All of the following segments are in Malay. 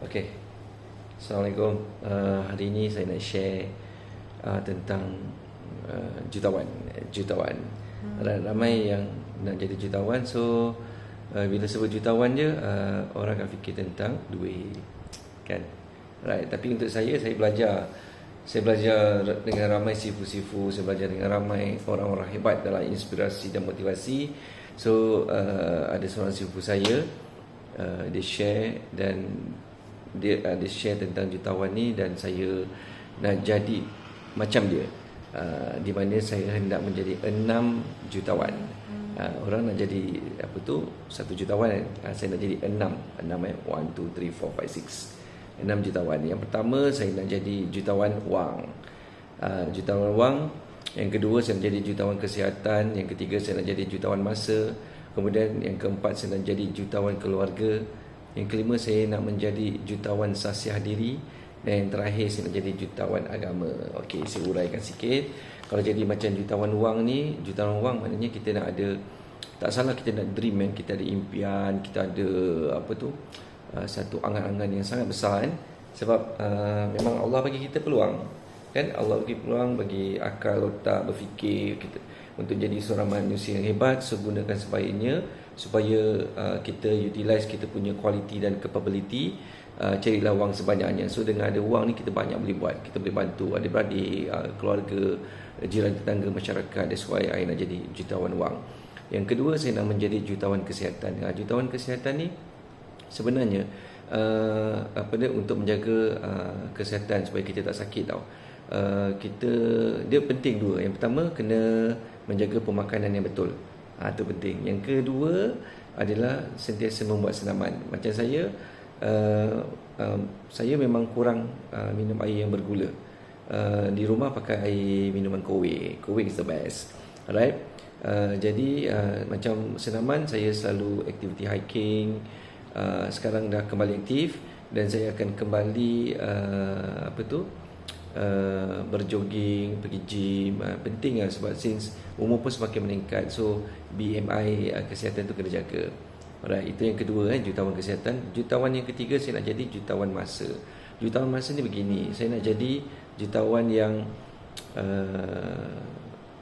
Okey. Assalamualaikum. Hari ini saya nak share tentang jutawan. Jutawan. Ramai yang nak jadi jutawan. So bila sebut jutawan je, orang akan fikir tentang duit, kan? Right. Tapi untuk saya belajar. Saya belajar dengan ramai sifu-sifu. Saya belajar dengan ramai orang-orang hebat dalam inspirasi dan motivasi. So ada seorang sifu saya, dia share dan dia share tentang jutawan ni, dan saya nak jadi macam dia, di mana saya hendak menjadi 6 jutawan. Orang nak jadi apa tu 1 jutawan, saya nak jadi 6 1, 2, 3, 4, 5, 6 6 jutawan. Yang pertama saya nak jadi jutawan wang. Jutawan wang. Yang kedua saya nak jadi jutawan kesihatan. Yang ketiga saya nak jadi jutawan masa. Kemudian yang keempat saya nak jadi jutawan keluarga. Yang kelima saya nak menjadi jutawan sasiah diri. Dan yang terakhir saya nak jadi jutawan agama. Okey, saya uraikan sikit. Kalau jadi macam jutawan wang ni, jutawan wang maknanya kita nak ada, tak salah kita nak dream kan, kita ada impian, kita ada apa tu, satu angan-angan yang sangat besar kan. Sebab memang Allah bagi kita peluang kan, Allah bagi peluang, bagi akal otak berfikir kita untuk jadi seorang manusia yang hebat. So gunakan sebaiknya supaya kita utilize kita punya quality dan capability. Carilah wang sebanyaknya. So dengan ada wang ni kita banyak boleh buat. Kita boleh bantu adik-beradik, keluarga, jiran tetangga, masyarakat. That's why I nak jadi jutawan wang. Yang kedua saya nak menjadi jutawan kesihatan. Jutawan kesihatan ni sebenarnya untuk menjaga kesihatan supaya kita tak sakit tau. Dia penting dua. Yang pertama kena menjaga pemakanan yang betul. Itu penting. Yang kedua adalah sentiasa membuat senaman. Macam saya memang kurang minum air yang bergula. Di rumah pakai air minuman Kowe. Kowe is the best. Alright. Jadi macam senaman, saya selalu aktiviti hiking. Sekarang dah kembali aktif dan saya akan kembali berjogging, pergi gym. Penting lah sebab since umur pun semakin meningkat. So BMI kesihatan tu kena jaga. Alright, itu yang kedua jutawan kesihatan. Jutawan yang ketiga saya nak jadi jutawan masa. Jutawan masa ni begini, saya nak jadi jutawan yang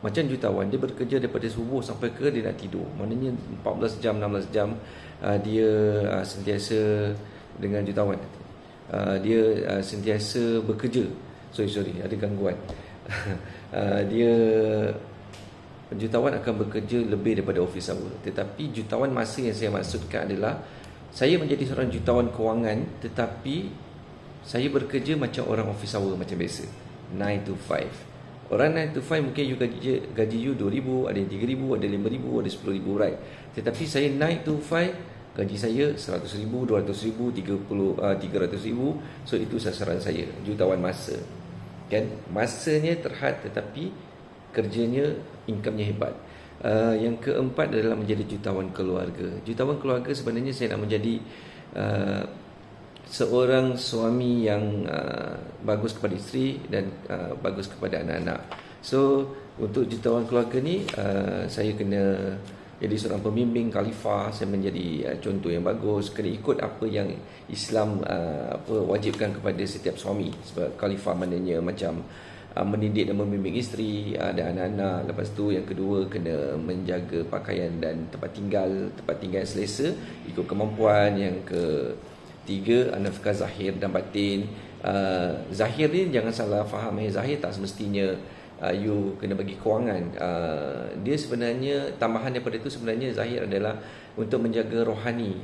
macam jutawan, dia bekerja daripada subuh sampai ke dia nak tidur. Maknanya 14 jam, 16 jam dia sentiasa dengan jutawan. Dia sentiasa bekerja. Sorry, ada gangguan. Dia jutawan akan bekerja lebih daripada office hour. Tetapi jutawan masa yang saya maksudkan adalah saya menjadi seorang jutawan kewangan, tetapi saya bekerja macam orang office hour macam biasa, 9 to 5. Orang 9 to 5 mungkin gaji you 2,000, ada yang 3,000, ada 5,000, ada 10,000, right? Tetapi saya 9 to 5, gaji saya 100,000, 200,000, 300,000. So itu sasaran saya, jutawan masa. Kan? Masanya terhad tetapi kerjanya, income-nya hebat. Yang keempat adalah menjadi jutawan keluarga. Jutawan keluarga sebenarnya saya nak menjadi seorang suami yang bagus kepada isteri dan bagus kepada anak-anak. So untuk jutawan keluarga ni saya kena jadi seorang pembimbing khalifah. Saya menjadi contoh yang bagus. Kena ikut apa yang Islam wajibkan kepada setiap suami. Sebab khalifah maknanya macam mendidik dan membimbing isteri dan anak-anak. Lepas tu yang kedua kena menjaga pakaian dan tempat tinggal yang selesa ikut kemampuan. Yang ketiga nafkah zahir dan batin. Zahir ni jangan salah faham, zahir tak semestinya you kena bagi kewangan. Dia sebenarnya tambahan daripada itu. Sebenarnya zahir adalah untuk menjaga rohani,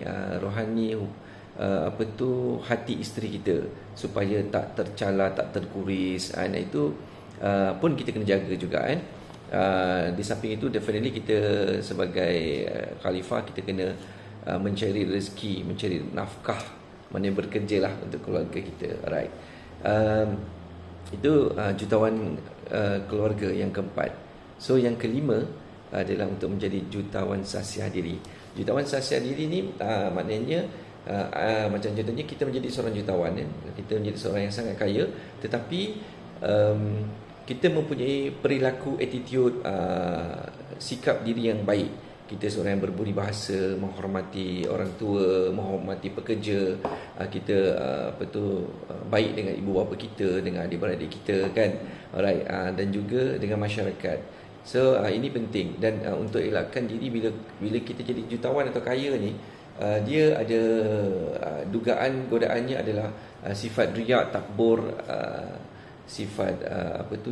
hati isteri kita supaya tak tercala, tak terkuris. Itu pun kita kena jaga juga kan. Di samping itu definitely kita sebagai khalifah kita kena mencari rezeki, mencari nafkah, mana bekerja lah untuk keluarga kita. Alright. Itu jutawan keluarga yang keempat. So yang kelima adalah untuk menjadi jutawan sasiah diri. Jutawan sasiah diri ni maknanya macam contohnya kita menjadi seorang jutawan, kita menjadi seorang yang sangat kaya, tetapi kita mempunyai perilaku, attitude, sikap diri yang baik. kita seorang yang berbudi bahasa, menghormati orang tua, menghormati pekerja, kita baik dengan ibu bapa kita, dengan adik-beradik kita kan. Alright, dan juga dengan masyarakat. So ini penting. Dan untuk elakkan diri bila kita jadi jutawan atau kaya ni, dia ada dugaan godaannya adalah sifat riak, takbur, sifat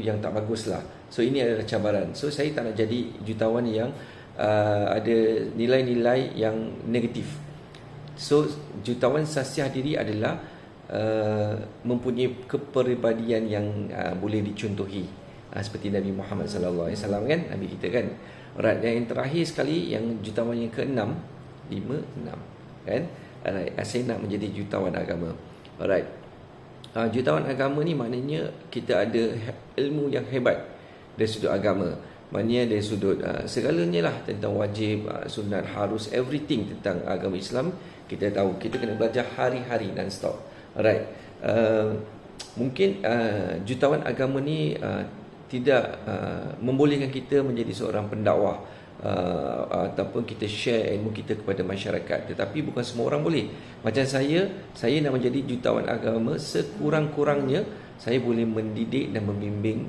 yang tak bagus lah. So ini adalah cabaran. So saya tak nak jadi jutawan yang ada nilai-nilai yang negatif. So jutawan sasiah diri adalah mempunyai kepribadian yang boleh dicontohi, seperti Nabi Muhammad sallallahu alaihi wasallam kan, Nabi kita kan. Alright, yang terakhir sekali, yang jutawan yang ke-6, 5, 6 kan. Alright, saya nak menjadi jutawan agama. Alright. Jutawan agama ni maknanya kita ada ilmu yang hebat dari sudut agama. Maknanya dari sudut segalanya lah, tentang wajib, sunat, harus, everything tentang agama Islam kita tahu. Kita kena belajar hari-hari non-stop. Alright. Mungkin jutawan agama ni tidak membolehkan kita menjadi seorang pendakwah, ataupun kita share ilmu kita kepada masyarakat. Tetapi bukan semua orang boleh. Macam saya nak menjadi jutawan agama, sekurang-kurangnya saya boleh mendidik dan membimbing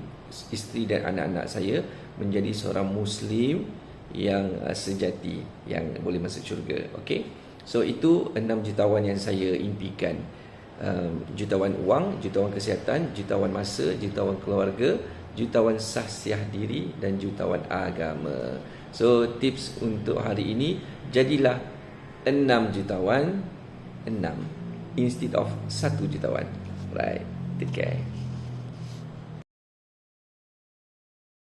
isteri dan anak-anak saya menjadi seorang Muslim yang sejati, yang boleh masuk syurga. Okay? So itu 6 jutawan yang saya impikan. Jutawan wang, jutawan kesihatan, jutawan masa, jutawan keluarga, jutawan sahsiah diri, dan jutawan agama. So tips untuk hari ini, jadilah 6 jutawan, 6 instead of 1 jutawan. Right, take care.